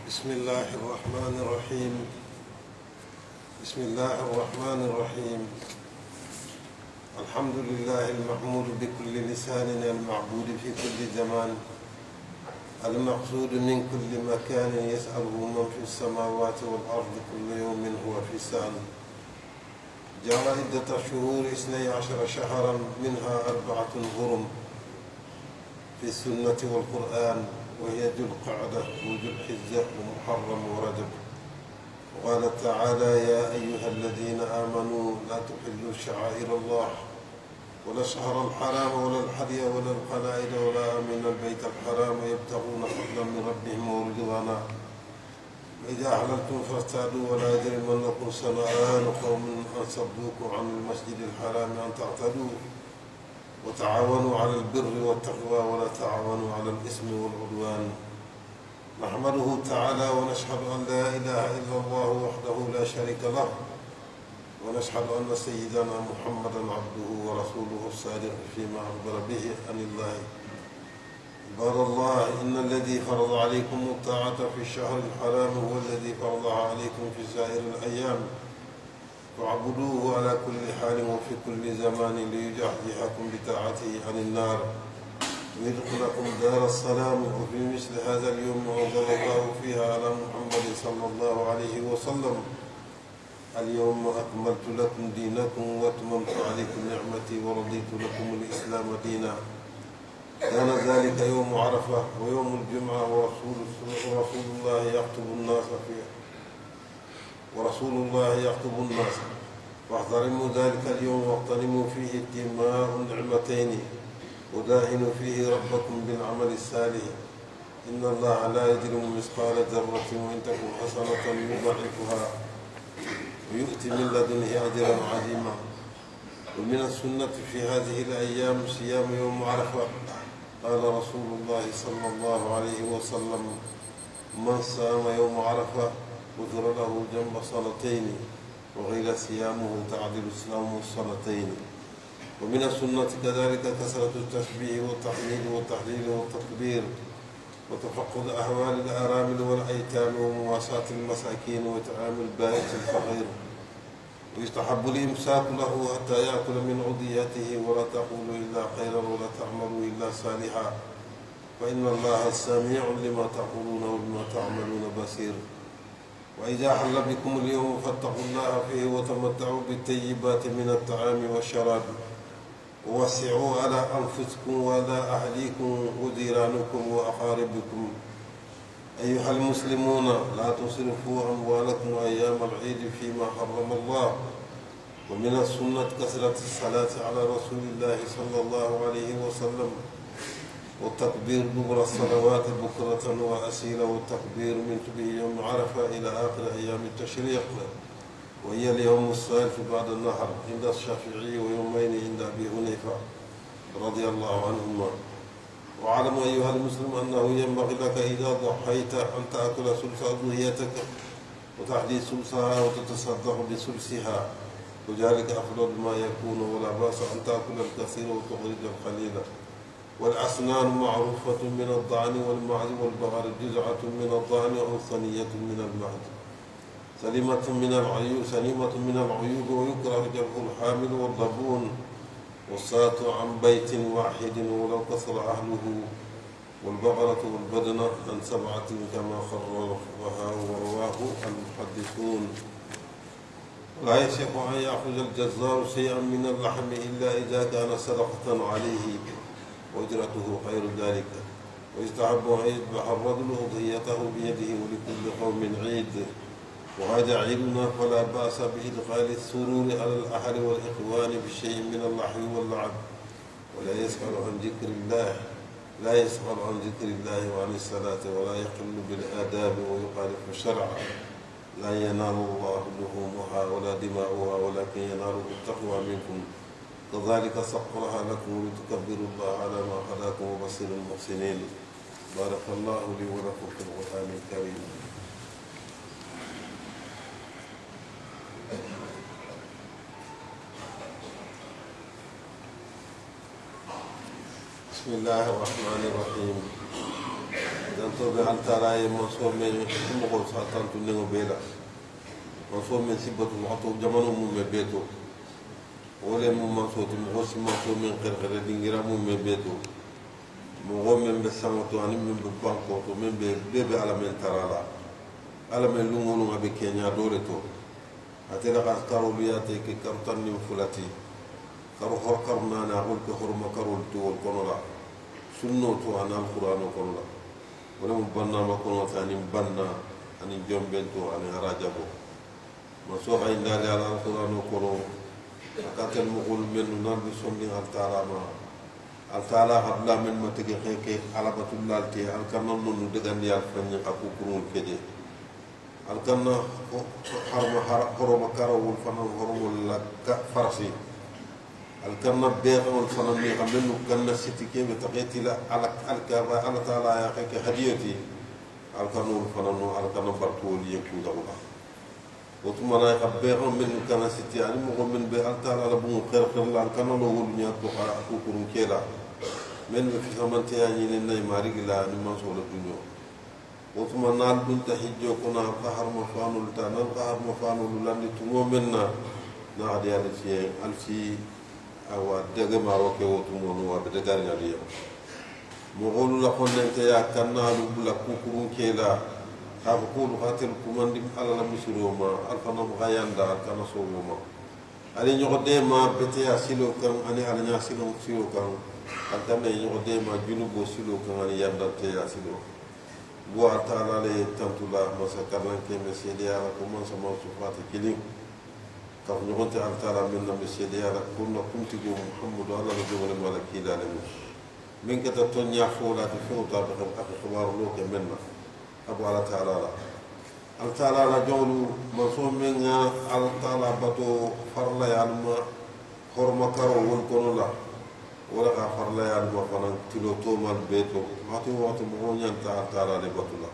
بسم الله الرحمن الرحيم. بسم الله الرحمن الرحيم. الحمد لله المحمود بكل لسان، المعبود في كل زمان، المقصود من كل مكان، يسأله من في السماوات والأرض كل يوم هو في شأن. جعل عدة الشهور 12 شهرا منها 4 حرم في السنة والقرآن، وهي ذو القعدة وذو الحجة ومحرم ورجب. وقال تعالى: يا أيها الذين آمنوا لا تحلوا شعائر الله ولا الشهر الحرام ولا الحدي ولا القلائد ولا آمين البيت الحرام يبتغون فضلا من ربهم ورضوانا، وإذا أحللتم فاصطادوا ولا يجرمنكم شنآن قوم أن صدوكم عن المسجد الحرام أن تعتدوا وتعاونوا على البر والتقوى ولا تعاونوا على الإثم والعدوان. نحمده تعالى ونشهد أن لا إله إلا الله وحده لا شريك له، ونشهد أن سيدنا محمدا عبده ورسوله الصادق فيما أخبر به عن الله. عباد الله، إن الذي فرض عليكم الطاعة في الشهر الحرام هو الذي فرضها عليكم في سائر الأيام، فاعبدوه على كل حال وفي كل زمان ليجحجحكم بطاعته عن النار ويدخلكم دار السلام. وفي مثل هذا اليوم أنزل الله فيها على محمد صلى الله عليه وسلم: اليوم أكملت لكم دينكم وأتممت عليكم نعمتي ورضيت لكم الإسلام دينا. كان ذلك يوم عرفة ويوم الجمعة، ورسول الله يخطب الناس واحترموا ذلك اليوم واغتنموا فيه اجتماع النعمتين وداهنوا فيه ربكم بالعمل الصالح. إن الله لا يظلم مثقال ذرة وإن تكن حسنة يضاعفها ويؤتي من لدنه أجرا عظيما. ومن السنة في هذه الأيام صيام يوم عرفة. قال رسول الله صلى الله عليه وسلم: من صام يوم عرفة غفر له جنب صلاتين، وغير صيامه تعدل صيام الصلاتين. ومن السنة كذلك كثرة التسبيح والتحميد والتهليل والتكبير، وتفقد أحوال الأرامل والأيتام، ومواساة المساكين، وإطعام البائس الفقير. ويستحب الإمساك له حتى يأكل من عضيته، ولا تقولوا إلا خيرا ولا تعملوا إلا صالحا، فإن الله سميع لما تقولون وبما تعملون بصير. وإذا حل بكم اليوم فاتقوا الله فيه وتمتعوا بالطيبات من الطعام والشراب، ووسعوا على أنفسكم وعلى أهليكم وجيرانكم وأقاربكم. أيها المسلمون، لا تصرفوا أموالكم أيام العيد فيما حرم الله. ومن السنة كثرة الصلاة على رسول الله صلى الله عليه وسلم، والتكبير دبر الصلوات بكرة وأسيلا، والتكبير من صبح يوم عرفة إلى آخر أيام التشريق، وهي اليوم الثالث بعد النحر عند الشافعي، ويومين عند أبي حنيفة رضي الله عنهما. واعلم أيها المسلم أنه ينبغي لك إذا ضحيت أن تأكل ثلث أضحيتك وتحدي ثلثها وتتصدق بثلثها، وذلك أفضل ما يكون، ولا بأس أن تأكل الكثير وتخرج القليل. والأسنان معروفة من الضأن والمعز والبقر، جزعة من الضأن أو ثنية من المعز، سليمة من العيوب، ويكره جرح الحامل والضبون، والصاة عن بيت واحد ولو كثر أهله، والبقرة والبدن عن 7 كما خرجها ورواه المحدثون. لا يصح أن يأخذ الجزار شيئا من اللحم إلا إذا كان صدقة عليه وأجرته غير ذلك. ويستحب أن يذبح الرجل أضحيته بيده، ولكل قوم عيد، وهذا عيدنا، فلا بأس بإدخال السرور على الأهل والإخوان بشيء من اللحو واللعب، ولا يسأل عن ذكر الله وعن الصلاة، ولا يقل بالآداب ويخالف الشرع. لا ينال الله لحومها ولا دماؤها ولكن يناله التقوى منكم. كذلك سخرها لكم لتكبروا الله على ما هداكم وبشر المحسنين. بارك الله لي ولكم في القرآن الكريم. بسم الله الرحمن الرحيم. tobe altara e maso men mo sa tantu nego bela maso men sibatu wato jamanu mum me beto wole mum maso to mo si maso men khere dingira mum me beto mo go men be sangoto ani men be banko to men be bebe ala men tarala ala men lungono ngabe kenya dole to atela ka karuliyate ke kartan ni fulati karu hor karna na hol ko hor makarul to wal konola sunno to ana alquran konola wala mo banna ma kono tani banna ani jombento ani harajabo ma so ay ndale ala alquran kono akatel mo gol men nan bi sonni altala ma altala habla men matege kheke ala batullal te alkanno no degandi al fanni aku kurul kede alkanna harma harama karawul fanan hormul la farsi alkanna beegol fanan mi xamenu kanna sitike be taqetila ala alkaba ala taala ya kheke hadiyati alkanul fananu alkanna bartul yeku dawla otumana xabbeegol men kanna siti ani mo men be altala la bu khair la alkanna lo wul nya to aku kurun kela men be fi xamante ya ni len nay marigila ni man so la dunyo otumana al dun tahijjo kuna qahar mafanul tanal qahar mafanul landi tumo menna na adi ala ci alfi awa dege maroke wotu mono wa be dagar ngaliya mo golu la khonente ya kanalu bula kukurun kela ha ko khatil kumandi ala la misroma alfana ghayanda kana sowoma ali nyode ma bete ya silo kan ani ala nya silo kan alkana nyode ma junubo silo kan ani yanda te ya silo bo atala le tantula masakalan ke meseli ala ko man sama sufati kilin kaf ñogonte altala min na meseli ala kunna kuntigo muhammadu ala la jogole wala kila le min kata tonya fola de fota be xam ak xabar lo ke menna abu ala taala la altala la jolu maso menga altala bato farla yalma horma karo won kono la wala ka farla yalma fanan tilo to mal beto wati mo nyanta altala le batula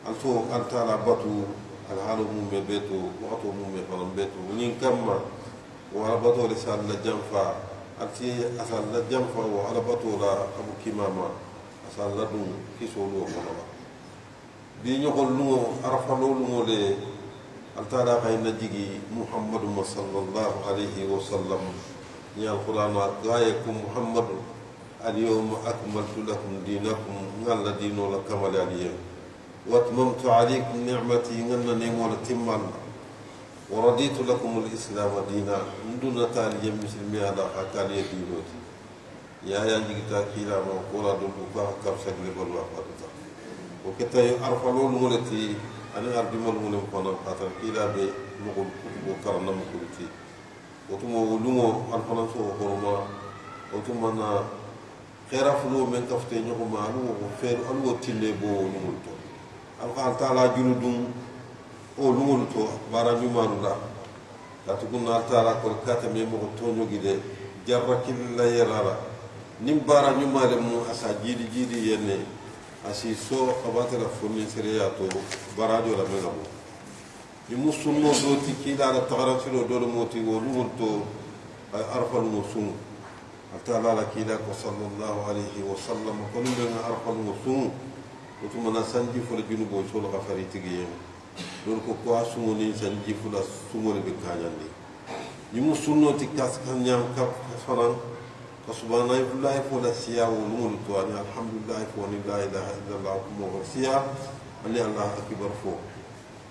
alto altala batu alhalu mum be beto wato mum be fanan beto nin kamma wala bato le sal la jamfa ati asal la jamfa wa ala bato la abu kimama asal la dum kisolo ko la bi ñokol lu arafa lu le altala kayna jigi muhammadu sallallahu alayhi wa sallam ya alquran gaayakum muhammadu اليوم أكملت لكم دينكم نال دينو لكمل عليهم واتممت عليكم نعمتي نال نيمول تمال ورضيت لكم الإسلام دينا من دون تالي مسلمي على حكالي دينوتي يا جيتا كيلا ما قولا دول بقى كرسك لبلوا فاتتا وكتا أرفلوا المولتي أنا أرضي ملمون فانا فاتر كيلا بي مقول وكرنا مقولتي وتمو ولمو أرفلان سوى قرما وتمنا خيرا فلو من كفتي نيو مالو فير الو تيلي بو نمولتو القال تعالى جلودum o lumulto bara nyumanu la katuguna تعالى ko kata me mo tonyo gide jarra killa yarara nim bara nyumale mu asa jidi yenne asi so abatela fonni seriyato barajo la megabo ni musunno do tikila la tagarasilo do moti wo lumulto arfal musum تعالى كيلا صلى الله عليه وسلم كل من أرقى المسلم وثم نسنجي فل جنوب وشول غفري تجيم دورك قاسموني سنجي فل سمول بكانياندي يمسونو تكاس كانيام كفران كسبحان الله فل سيا ونور تواني الحمد لله فوني لا إله إلا الله مغسيا أن الله أكبر فوق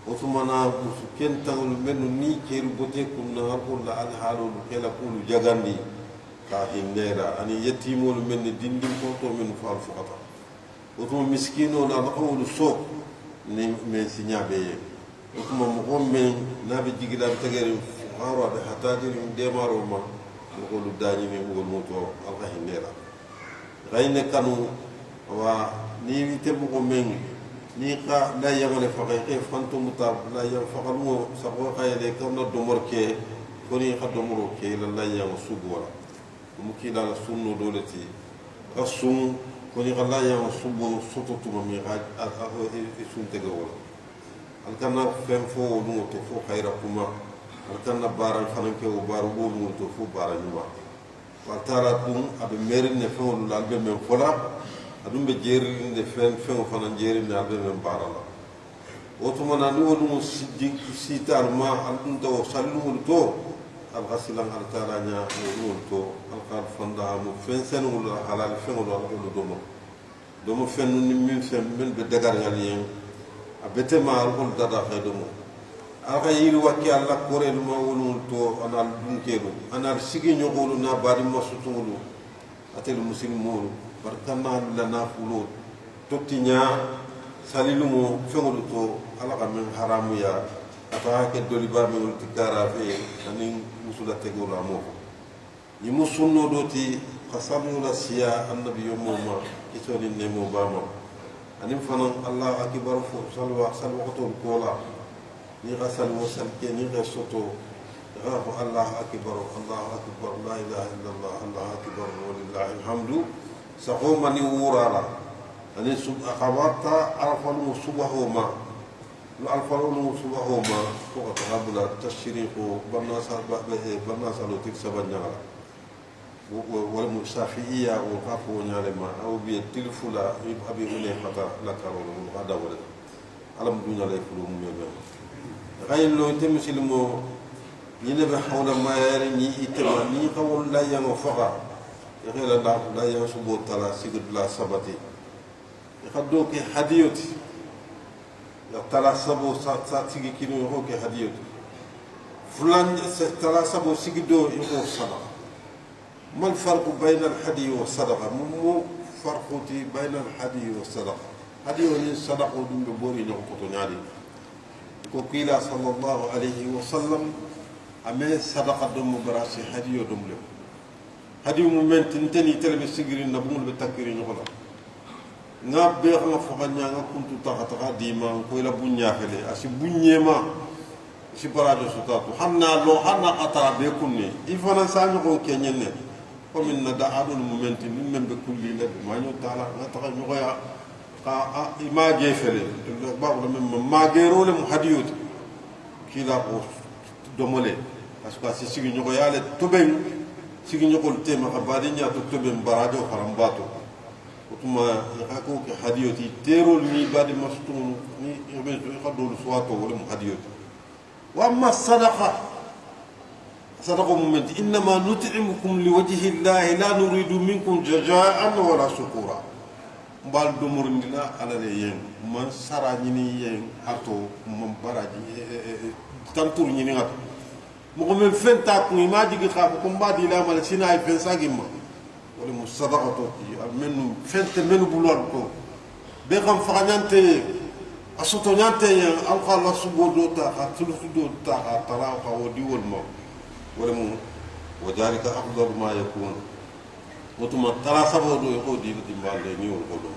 وثم أنا مسكين تقول منو ني كيرو بوتيكم نهار كل الحال وكلا كل جاغاندي hindera ani yetimol men dindim ko to men fal fukata oto miskino na awul so ni men sinyabe oto mo men nabi jigila tagari haro de hatadir demaro ma ko lu dani me mo moto alka hindera rayne kanu wa ni wite mo men ni ka la yamale faqay fanto mutab la yam faqalu sabo khayde kamna domorke koni khadomoro ke la yam subora mukila la sunno dolati asum koni kala ya subo soto to mi ga sun tege wala alkanna fem fo no to fo khayra kuma alkanna baral fanan ke o baru bo no to fo bara nyuma wa tara dum abe merin ne fo lu albe men fola adum be jeerinde fen fana jeerinde albe men barala otumana ni wonu siddi sitar ma andum to sallu to al ghasilan al taranya wonu to al qad fanda mu fen sen wala halal fen wala do mo fen ni min fen men be dagar ngal yen abete ma al qul dada khadumu aka yiri wakki alla korel ma wonu to anal dunkelu anal sigi nyogolu na bari masutulu atel muslimu barkana la nafulo totinya salilumo fengolu to ala ka men haramu ya ata ke doli ba me wol tikara fe ani musula tegolo amo ni musunno doti qasamu la siya annabi yomma kitoni nemo bama ani fanan allah akbar fu salwa to kola ni qasal wasal ke ni qasoto rafu allah akbar la ilaha illallah allah akbar walillahi alhamdu saqoma ni wurala ani akhawata alfalu subahuma alfalu subahuma ko qabla tashriqu banasa lo tik sabanya wal musafiya wa qafu nyalema aw bi tilfula abi une fata la karolu ada wala alam dunya lay fulu mu mebe gaylo te muslimo ni ne be hawla mayari ni itema ni qawul la yango faqa يقول لا ينصب تلا سيد لا سبتي يقدو كي هديوتي تلا سبو ساتيجي كينو يهو كي هديوتي فلان تلا سبو سيدو يهو صدقة ما الفرق بين الهدي والصدقة مو فرقتي بين الهدي والصدقة هدي والصدقة دون بوري نقطة نادي كوكيلا صلى الله عليه وسلم أمي صدقة دم براسي هدي ودم له هذه مومنت نتني تلبي سجرين نبون بتكرين غلا ناب بيرنا فقنيا كنت تغطى ديما كويلا بنيا فلي أسي بنيا ما أسي براجو سطاتو حنا لو حنا قطع بيكوني إفنا سانيكو كينيني ومن ندعادو المومنت من بكل لب ما يوتالا نتغى نغيا ما جي فلي بعض من ما جيرو لم حديوت كيلا بو دومولي أسكو أسي سيجي نغيا لتوبين sigi ñokol tema ka badi ñato tobe mbarajo harambato utuma yakako ke hadiyoti terol ni badi mastunu ni yobe khadul suwato wala mu hadiyoti wa amma sadaqa moment inma nut'imukum liwajhi llahi la nuridu minkum jazaa'an wala shukura mbal do murndina ala le yen man sara ñini yen ato mom baraji tantur ñini ngato mo men fenta ko imaji gi xafu ko mbadi la mala sina ay fensa gi ma wala mu sadaqato ci menu fente menu bu lor ko be xam fañante asoto ñante al khalla subodo ta khatul sudo ta tara ko wodi wol mo wala mu wajalika afdal ma yakun wotuma tara sabodo ko di mbalde ni wol ko do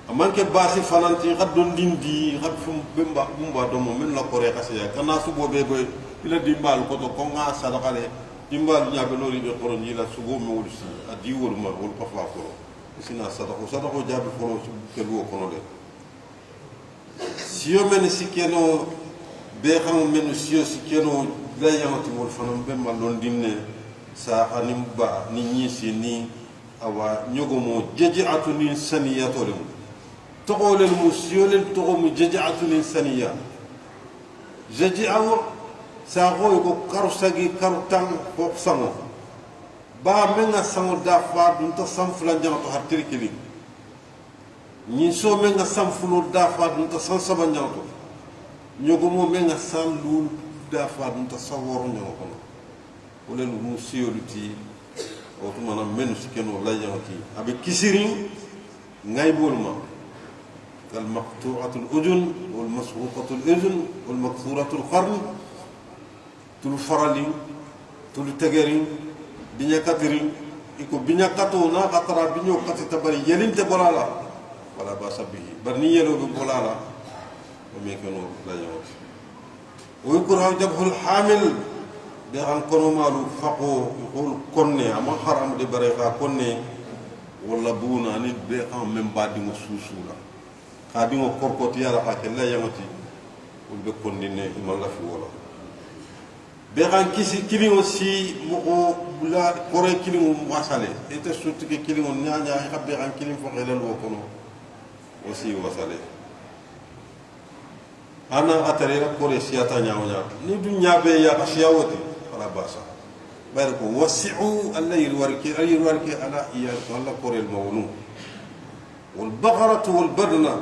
amanke basi fananti xaddon dindi xat fum bemba bumba do mo men la ko re xasiya kana subo be boy ila dimbal ko to ko nga sadaqale dimbal ñabe lori be xoron yi la subo me wul si adi wol ma wol pa fa ko sina sadaqo jabe ko ke lu ko no de siyo men sikeno be xam men siyo sikeno la yamati wol fanam be ma lon dinne sa anim ba ni ñi si ni awa ñogo mo jeji'atu ni saniyato le تقول المسيول تقوم ججعة الإنسانية ججعة ساقو يقول كارساقي كارتان فوقسانو با منا سانو دافا دونتا سانفلا جانتو هارتريكلي نيسو منا سانفلو دافا دونتا سانسابا جانتو نيوغمو منا سانلول دافا دونتا ساورو جانتو ولن المسيول تي وطمانا منو سكينو لا جانتي أبي كسيرين غايبول ما المقطوعة الأذن والمسروقة الأذن والمكسورة القرن تلفرلين تلتجرين بنيا كاترين يكو بنيا كاتونا كاترا بنيو كاتتبري يلين تبرالا ولا باس به برنيه لو ببرالا وميكنو لا يوم ويكره جبه الحامل بأن كانوا مالو فقو يقول كوني أما حرام دي بريقا كوني ولا بونا نيت بأن من بعد مسوسولا خادمو كوركوتي على حكي لا يمتي والبكون دين إما الله في ولا began kisi kilin aussi mo la kore kilin wasale ete surtout que kilin on nyanya ha began kilin fo xelal wo kono aussi wasale ana atare la kore siata nyawnya ni du nyabe ya asiyawati wala basa barko wasi'u alla yirwarki ala iyal wala kore al mawnu wal baqaratu wal badna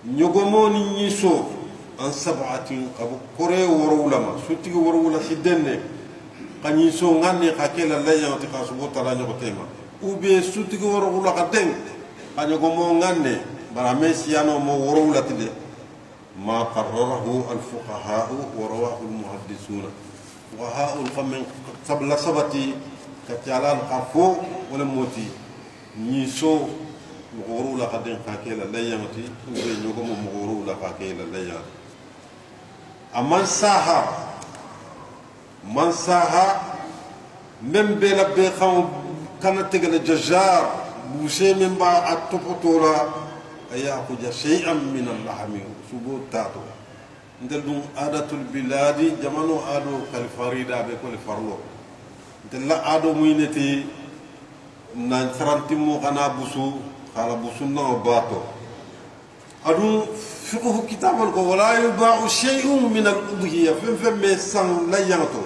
nyogomoni nyiso an sab'atin qabu kore worowlama sutigi worowla sidenne kanyi so ngani khakela laya ti khasubo tala nyoko tema ube sutigi worowla kaden kanyo gomo ngane barame siano mo worowla tide ma qarrarahu al fuqaha wa rawahu al muhaddithuna fuqaha al khamin sabla sabati katala al qafo wala moti ni so worowla kaden khakela laya ti ube nyogomo mo worowla khakela laya man saha même bela be xam kana tegale jajar bouché même ba atopotora aya ko ja shay'an min al-lahmi subu tato ndel dum adatul biladi jamano ado kal farida be ko le farlo ndel la ado muyneti nan sarantimo kana busu kala busu no bato adu فقه كتاب ولا يباع شيء من الأضحية فم سن لا ينطو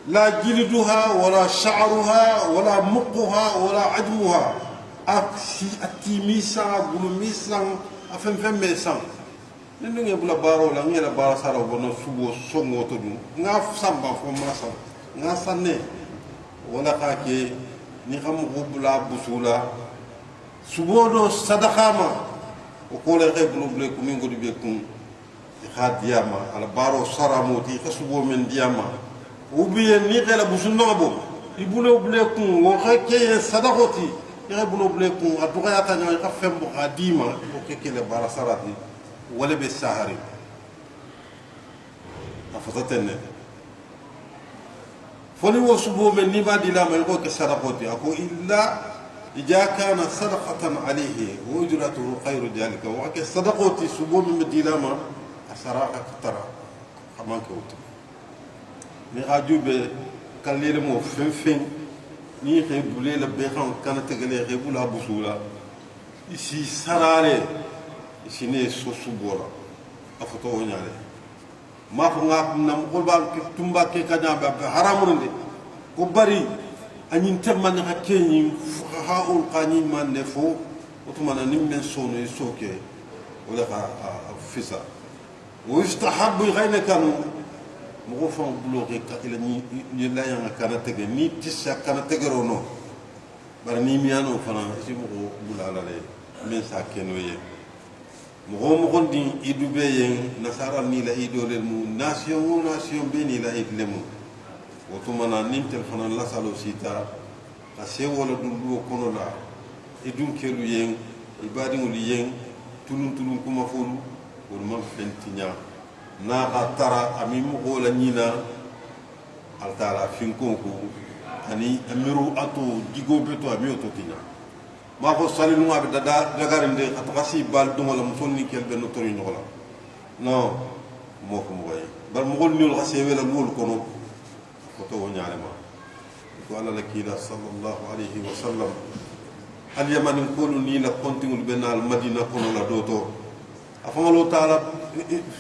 لا جلدها ولا شعرها ولا مقها ولا عدمها أتيميسا بلوميسا فم سن نندو يبلا بارو لا نيلا بارا سارا بنو سبو سونغو تدو ناف سامبا فما سان ناساني ولا كاكي ني خم غبلا بسولا سبو دو صدقاما وقول غير بلوبلي كومين غودي بيكون خاد دياما على بارو سراموتي خسبو من دياما وبي ني غير بوسنوبو يبولو بليكون وخكي صدقوتي غير بلو بليكون ادوغا تاني خفم بو قديما وكيكي le bara sarati wala be sahari afatane foni wo subo men ni ba dilama ko ke sadaqoti ako illa إذا كان صدقة عليه وأجرته خير ذلك وأكيد صدقتي سبوب مدينة أسراء كترى كمان كوت نراجو بكالير مو فين ني خيبولي لبيخان كانت تقلي خيبولا بسولا إسي سرالي إسي ني سوسوبورا أفتوه نيالي ما فنغا نمقل بان تمبا كي كجان حرام رندي كباري أني تمن هكيني فقهاء القانين من نفو وتمنى نمن سونو يسوكي ولا فيسا ويستحب غير كانوا مغفون بلوغي إلى ني لا يانا كانت ني تسا كانت تغرونو برني ميانو فنا سيمو بولا لا من ساكنو يه مغو دي يدوبي نصارى ني لا يدول المو ناسيون بيني لا يدلمو وتمنى نمتل فنا لا سالو سيتا كسي ولا دولو كونو لا ادون كيلو ين ibadin yen tulun kuma fulu wal man fentinya na atara ami mo la nyina altara finkonko ani amiru ato digo beto ami oto tinya ma ko salilu ngabe daga rende atasi bal dum wala musonni kel ben tori ngola no mo ko mo way bal mo gol niul xasse wala lul kono foto wonyalema ko ala lakila sallallahu alayhi wa sallam al yaman ko ni la kontingul benal madina kono la doto afamalo taala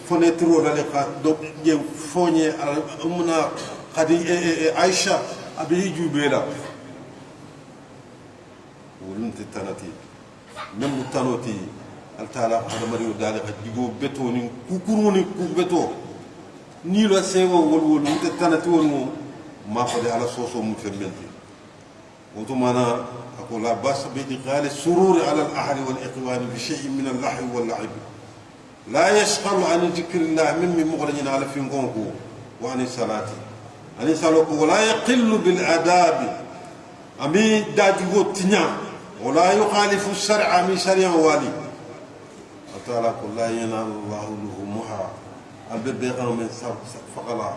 fenêtre la le do je fogné amuna khadi aisha abi jubela ولنت تناتي نم تنوتي التالا هذا مريو دالك ديغو بيتوني كوكوروني كوبيتو ني لا سيو ول نت تناتي ولمو ما فدي على صوصو مفمنتي وتمانا اقول لا باس بادخال السرور على الاهل والاخوان بشيء من اللحو واللعب لا يشغل عن ذكر الله مما مغرجنا على فينكونكو وعن الصلاه عن الصلاه ولا يقل بالاداب امي داديغو تنيا ولا يخالف الشرع من شريعه والي تعالى قل لا ينال الله لحومها الببغاء من فقلا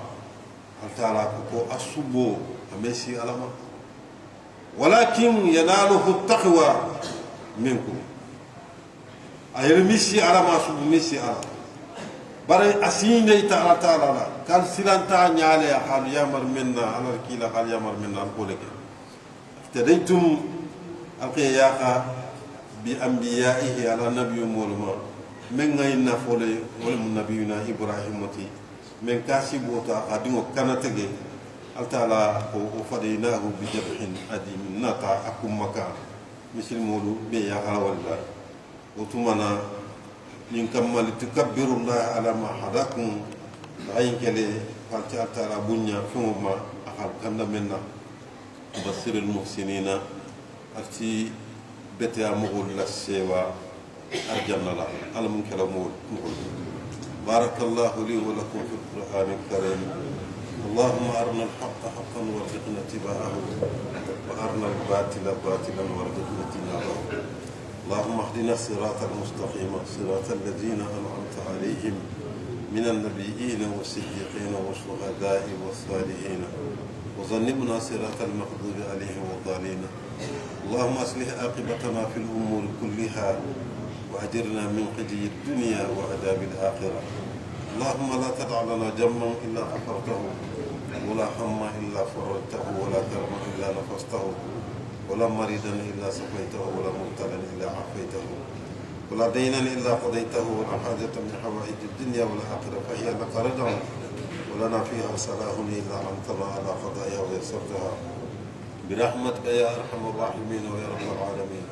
تعالى كو اسبو امسي علما ولكن يناله التقوى منكم ايرمسي على ما سب مسي على bare asinde ta taala kal silanta nyaale hal yamar minna ala kila hal yamar minna al koleke tadaytum alqiyaqa bi anbiya'ihi ala nabiyyu mulma men ngayna fole wal nabiyuna ibrahim mati men kasibota qadingo kanatege altala ko fadaynahu bi jabhin adim nata akum maka misil molu be ya walla utumana nin kammal tukabbirullah ala ma hadakum ayin kele falti altala bunya fuma akal kanda menna basir al muhsinina arti beta mugul la sewa arjanna la ala mun kala mugul barakallahu li wa lakum fil qur'anil karim اللهم أرنا الحق حقا وارزقنا اتباعه وأرنا الباطل باطلا وارزقنا اجتنابه اللهم اهدنا الصراط المستقيم صراط الذين أنعمت عليهم من النبيين والصديقين والشهداء والصالحين وظنبنا صراط المغضوب عليهم والضالين اللهم أصلح عاقبتنا في الأمور كلها وأجرنا من خزي الدنيا وعذاب الآخرة اللهم لا تدع لنا جما إلا غفرته ولا هما إلا فرجته ولا كرما إلا نفسته ولا مريضا إلا سقيته ولا مبتلا إلا عافيته ولا دينا إلا قضيته ولا حاجة من حوائج الدنيا والآخرة فهي لك رجع ولنا فيها صلاح إلا أنتنا على قضايا ويسرتها برحمتك يا أرحم الراحمين ويا رب العالمين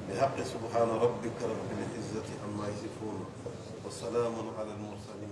بحق سبحان ربك رب العزة عما يصفون وسلام على المرسلين